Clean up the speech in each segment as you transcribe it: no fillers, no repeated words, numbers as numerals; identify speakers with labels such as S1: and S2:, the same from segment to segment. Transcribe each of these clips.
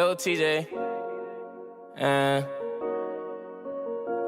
S1: Lil TJ. And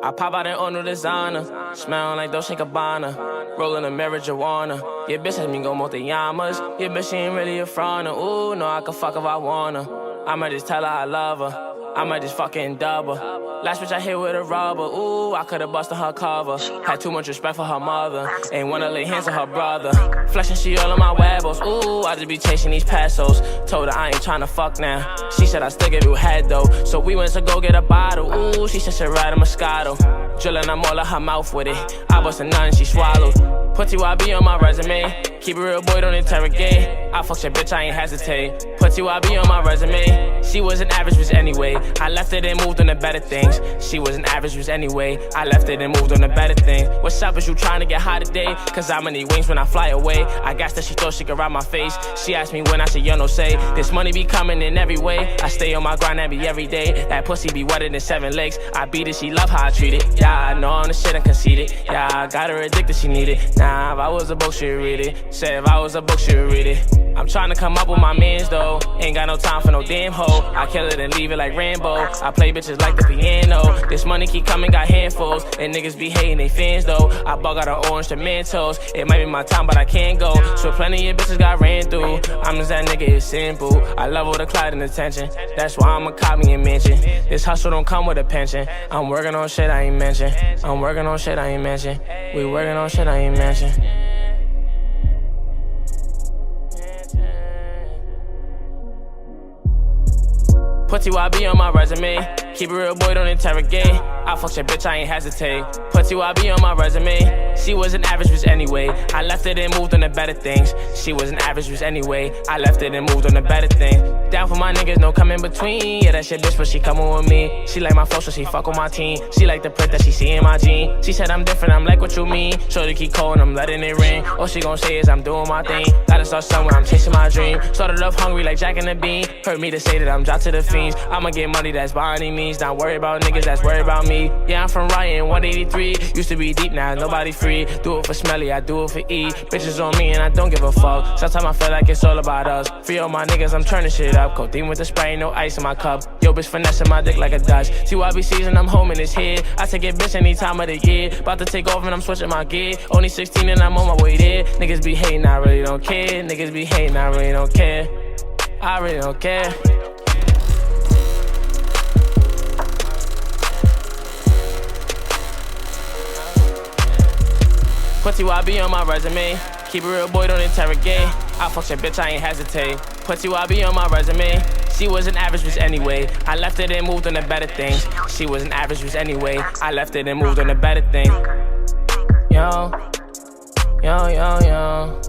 S1: I pop out in all new designer, smelling like Dolce & Gabbana, rolling a marijuana. Yeah, bitch let me go multi-yamas. Yeah, bitch she ain't really a front. Ooh, no, I can fuck if I wanna. I might just tell her I love her. I might just fucking dub her. Last bitch I hit with a rubber. Ooh, I could've busted her cover. Had too much respect for her mother. Ain't wanna lay hands on her brother. Flexing she all on my webbles. Ooh, I just be chasing these pesos. Told her I ain't tryna fuck now. She said I still give you head though. So we went to go get a bottle. Ooh, she said she ride a Moscato. Drillin', I'm all in her mouth with it. I bustin' nothing, she swallowed. Put TYB on my resume. Keep it real, boy, don't interrogate. I fuck your bitch, I ain't hesitate. Put TYB on my resume. She was an average bitch anyway. I left it and moved on to better things. She was an average bitch anyway. I left it and moved on to better things. What's up, is you trying to get high today? Cause I'ma need wings when I fly away. I guess that she thought she could ride my face. She asked me when, I said, yo, no say. This money be coming in every way. I stay on my grind, that be every day. That pussy be wetter than 7 legs. I beat it, she love how I treat it. Yeah, I know I'm the shit and conceited. Yeah, I got her addicted, she need it. Nah, if I was a book, she'd read it. Said if I was a book, she'd read it. I'm tryna come up with my mans though. Ain't got no time for no damn hoe. I kill it and leave it like Rambo. I play bitches like the piano. This money keep coming, got handfuls. And niggas be hating they fans though. I bug out her orange tomatoes. It might be my time, but I can't go. So plenty of bitches got ran through. I'm just that nigga, it's simple. I love all the clout and attention. That's why I'ma cop me a mansion. This hustle don't come with a pension. I'm working on shit I ain't mention. I'm working on shit I ain't mention. We working on shit I ain't mention. Put TYB on my resume. Keep it real, boy, don't interrogate. I fuck your bitch, I ain't hesitate. Put TYB on my resume. She was an average bitch anyway. I left it and moved on to better things. She was an average bitch anyway. I left it and moved on to better things. Down for my niggas, no come in between. Yeah, that shit bitch, but she coming with me. She like my flow, so she fuck with my team. She like the print that she see in my jean. She said I'm different, I'm like what you mean. Shorty keep calling, I'm letting it ring. All she gon' say is I'm doing my thing. Gotta start somewhere, I'm chasing my dream. Started off hungry like Jack and the Bean. Heard me to say that I'm dropped to the fiends. I'ma get money, that's by any means. Not worry about niggas, that's worry about me. Yeah, I'm from Ryan, 183. Used to be deep, now nobody free. Do it for Smelly, I do it for E. Bitches on me and I don't give a fuck. Sometimes I feel like it's all about us. Free all my niggas, I'm turning shit up. Codeine with the spray, no ice in my cup. Yo, bitch finessing my dick like a Dutch. TYB season, I'm home in his head. I take it bitch any time of the year. About to take off and I'm switching my gear. Only 16 and I'm on my way there. Niggas be hating, I really don't care. Niggas be hating, I really don't care. I really don't care. Put TYB on my resume. Keep it real, boy, don't interrogate. I fuck your bitch, I ain't hesitate. Put TYB on my resume. She was an average bitch anyway. I left it and moved on to better things. She was an average bitch anyway. I left it and moved on to better things. Yo, yo, yo, yo.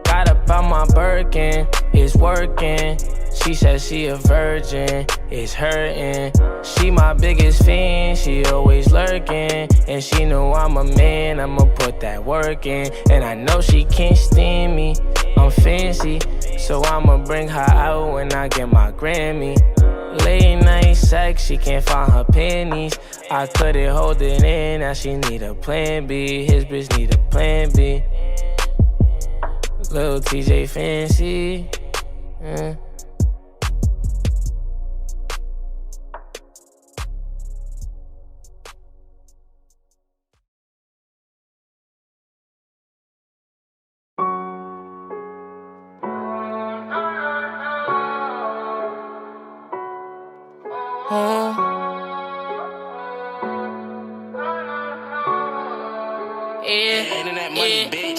S1: Got up on my Birkin, it's working. She said she a virgin, it's hurting. She my biggest fan, she always lurking. And she know I'm a man, I'ma put that work in. And I know she can't stand me, I'm fancy. So I'ma bring her out when I get my Grammy. Late night sex, she can't find her panties. I couldn't hold it in, now she need a plan B. His bitch need a plan B. Lil TJ fancy. Yeah,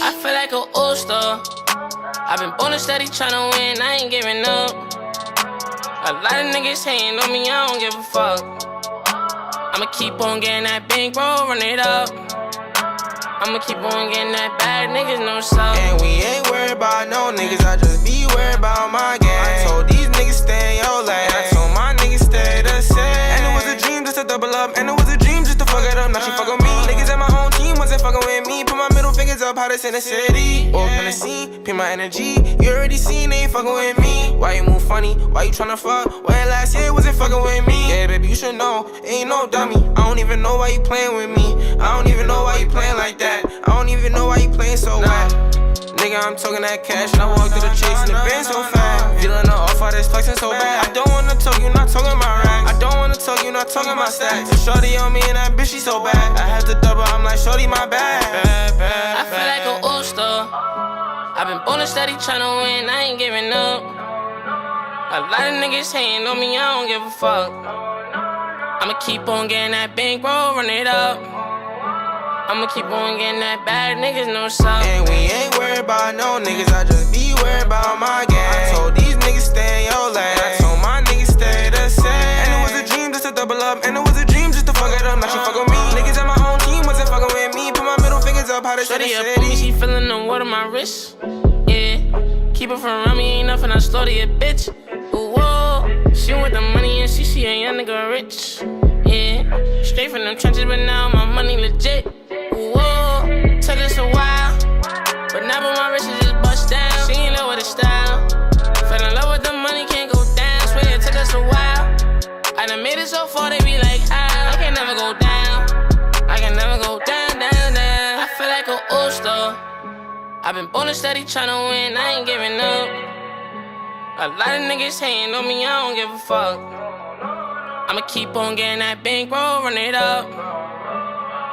S1: I feel like an all-star. I've been born steady tryna win, I ain't giving up. A lot of niggas hating on me, I don't give a fuck. I'ma keep on getting that bank, bro, run it up. I'ma keep on getting that bag, niggas no suck.
S2: And we ain't worried about no niggas, I just be worried about my gang. I told these niggas stay in your lane, I told my niggas stay the same. And it was a dream just to double up, and it was a dream just to fuck it up. Now she fuck with me. Niggas at my own team wasn't fucking with me. Put my middle fingers up, hottest in the city. Walk on the scene, pin my energy. You already seen, they ain't fucking with me. Why you move funny? Why you tryna fuck? When last year wasn't fucking with me. Yeah, baby, you should know, ain't no dummy. I don't even know why you playing with me. I don't even know why you playing like that. I don't even know why you playing so bad. Nigga, I'm talking that cash, and I walk through the chase in the Benz so fast. Feeling the off, all this flexing so bad. I don't wanna talk, you not talking about racks. I don't wanna talk, you not talking about stacks. Shorty on me and that bitch, she so bad. I have to double, I'm like, shorty, my bad.
S1: I feel like an all-star. I've been ballin' steady tryna win, I ain't giving up. A lot of niggas hating on me, I don't give a fuck. I'ma keep on getting that bankroll, run it up. I'ma keep on getting that bad, niggas know suck.
S2: And we ain't worried about no niggas, I just be worried about my gang. I told these niggas stay in your lane, I told my niggas stay the same. And it was a dream just to double up, and it was a dream just to fuck it up. Now she fuck with me. Niggas at my own team wasn't fucking with me. Put my middle fingers up, how to shut the
S1: Shorty
S2: city.
S1: up on me, she feelin' the water on my wrist. Yeah, keep it from around me, ain't nothing, I slaughter a bitch. Ooh, whoa, she want the money and she see a young nigga rich. Yeah, straight from them trenches, but now my money legit. Ooh, whoa, took us a while, but now my wrist is just bust down. She ain't love with the style, fell in love with the money, can't go down. Swear it took us a while, I done made it so far, they be like, ah, I can never go down. I can never go down, down, down. I feel like an all-star. I've been ballin' steady tryna win, I ain't giving up. A lot of niggas hating on me, I don't give a fuck. I'ma keep on getting that bankroll, run it up.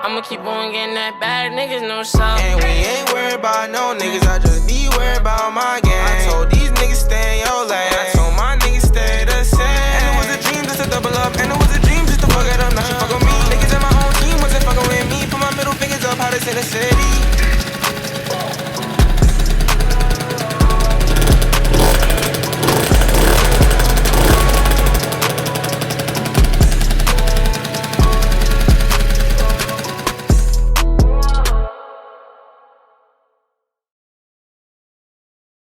S1: I'ma keep on getting that bad, niggas know suck.
S2: And we ain't worried about no niggas, I just be worried about my gang. I told these niggas stay in your lane, I told my niggas stay the same. And it was a dream just to double up, and it was a dream just to fuck it up. Now she fuck with me. Niggas in my own team wasn't fucking with me. Put my middle fingers up, how to say the city.